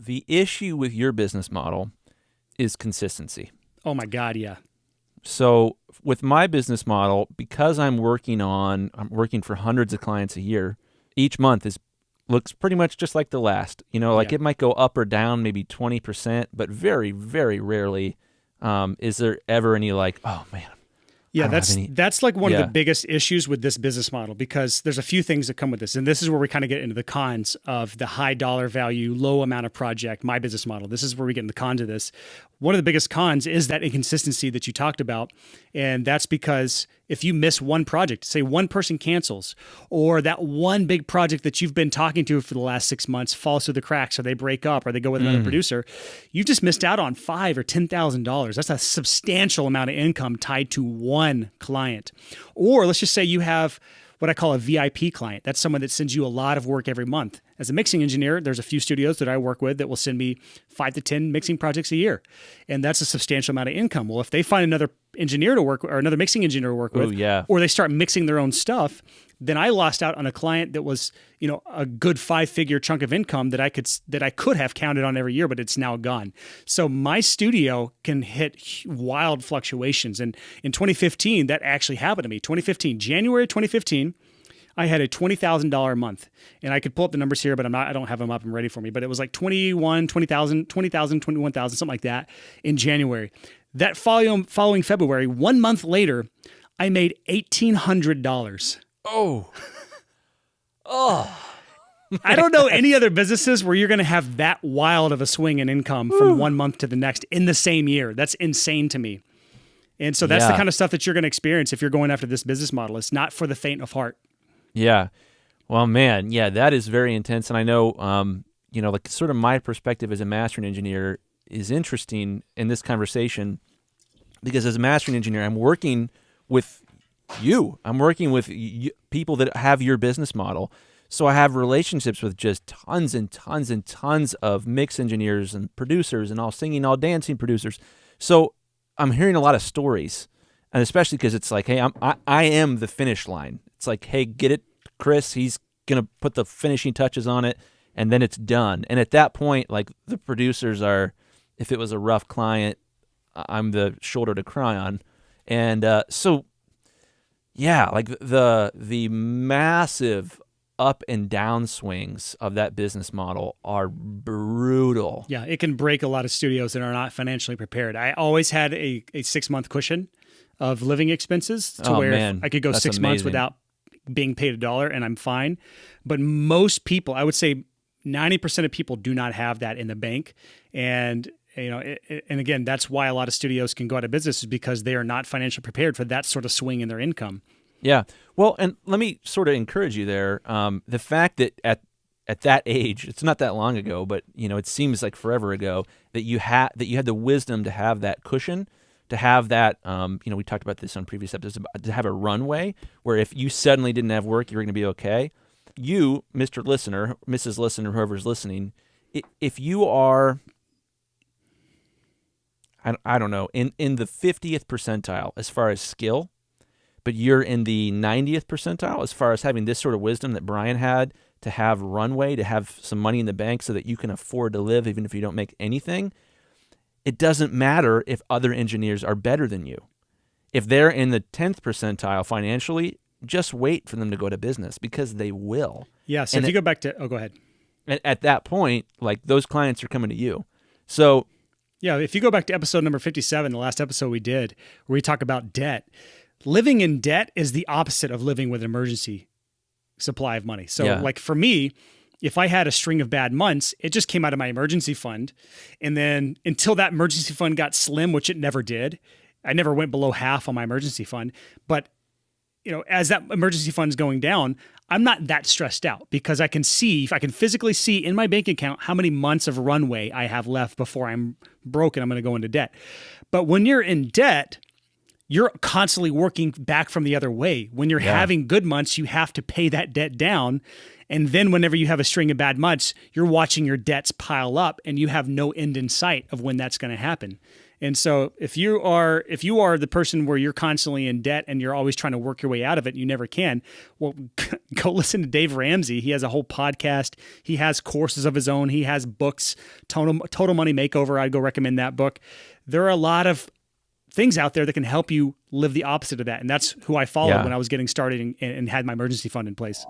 the issue with your business model is consistency. Oh my God, yeah. So with my business model, because I'm working for hundreds of clients a year, each month looks pretty much just like the last. Like Yeah. it might go up or down maybe 20%, but very, very rarely is there ever any like, oh man, I Yeah, don't have any. that's like one of the Yeah. biggest issues with this business model, because there's a few things that come with this. And this is where we kind of get into the cons of the high dollar value, low amount of project, my business model. This is where we get in the cons of this. One of the biggest cons is that inconsistency that you talked about. And that's because if you miss one project, say one person cancels, or that one big project that you've been talking to for the last 6 months falls through the cracks, or they break up, or they go with another producer, you just missed out on $5,000 or $10,000. That's a substantial amount of income tied to one client. Or let's just say you have what I call a VIP client. That's someone that sends you a lot of work every month. As a mixing engineer, there's a few studios that I work with that will send me 5 to 10 mixing projects a year. And that's a substantial amount of income. Well, if they find another engineer to work or another mixing engineer to work with, yeah. or they start mixing their own stuff, then I lost out on a client that was, a good 5-figure chunk of income that I could have counted on every year, but it's now gone. So my studio can hit wild fluctuations. And in 2015, that actually happened to me. January 2015, I had a $20,000 month, and I could pull up the numbers here, but I don't have them up and ready for me, but it was like 20,000, 21,000, something like that in January. That following February, 1 month later, I made $1,800. Oh. Oh. I don't know any other businesses where you're going to have that wild of a swing in income from 1 month to the next in the same year. That's insane to me. And so that's the kind of stuff that you're going to experience if you're going after this business model. It's not for the faint of heart. Yeah. Well, man, yeah, that is very intense. And I know, like sort of my perspective as a mastering engineer is interesting in this conversation, because as a mastering engineer, I'm working with you. I'm working with people that have your business model. So I have relationships with just tons and tons and tons of mix engineers and producers and all singing, all dancing producers. So I'm hearing a lot of stories, and especially because it's like, hey, I am the finish line. It's like, hey, get it, Chris. He's gonna put the finishing touches on it, and then it's done. And at that point, like the producers are, if it was a rough client, I'm the shoulder to cry on. And so, yeah, like the massive up and down swings of that business model are brutal. Yeah, it can break a lot of studios that are not financially prepared. I always had a 6-month cushion of living expenses to where I could go that's 6 months amazing. Without being paid $1 and I'm fine. But most people, I would say 90% of people do not have that in the bank. And and again, that's why a lot of studios can go out of business, is because they are not financially prepared for that sort of swing in their income. Yeah. Well, and let me sort of encourage you there. The fact that at that age, it's not that long ago, but it seems like forever ago, that you had the wisdom to have that cushion, to have that. We talked about this on previous episodes, to have a runway where if you suddenly didn't have work, you're going to be okay. You, Mr. Listener, Mrs. Listener, whoever's listening, if you are, I don't know, in the 50th percentile as far as skill, but you're in the 90th percentile as far as having this sort of wisdom that Brian had, to have runway, to have some money in the bank so that you can afford to live even if you don't make anything. It doesn't matter if other engineers are better than you. If they're in the 10th percentile financially, just wait for them to go to business, because they will. Yeah, so if you go back to, go ahead. At that point, like, those clients are coming to you. So yeah, if you go back to episode number 57, the last episode we did, where we talk about debt, living in debt is the opposite of living with an emergency supply of money. So like for me, if I had a string of bad months, it just came out of my emergency fund. And then until that emergency fund got slim, which it never did, I never went below half on my emergency fund. But as that emergency fund is going down, I'm not that stressed out, because I can physically see in my bank account how many months of runway I have left before I'm broke and I'm going to go into debt. But when you're in debt, you're constantly working back from the other way. When you're having good months, you have to pay that debt down. And then whenever you have a string of bad months, you're watching your debts pile up, and you have no end in sight of when that's going to happen. And so if you are the person where you're constantly in debt and you're always trying to work your way out of it, and you never can, well, go listen to Dave Ramsey. He has a whole podcast. He has courses of his own. He has books. Total Money Makeover. I'd go recommend that book. There are a lot of things out there that can help you live the opposite of that. And that's who I followed when I was getting started and had my emergency fund in place.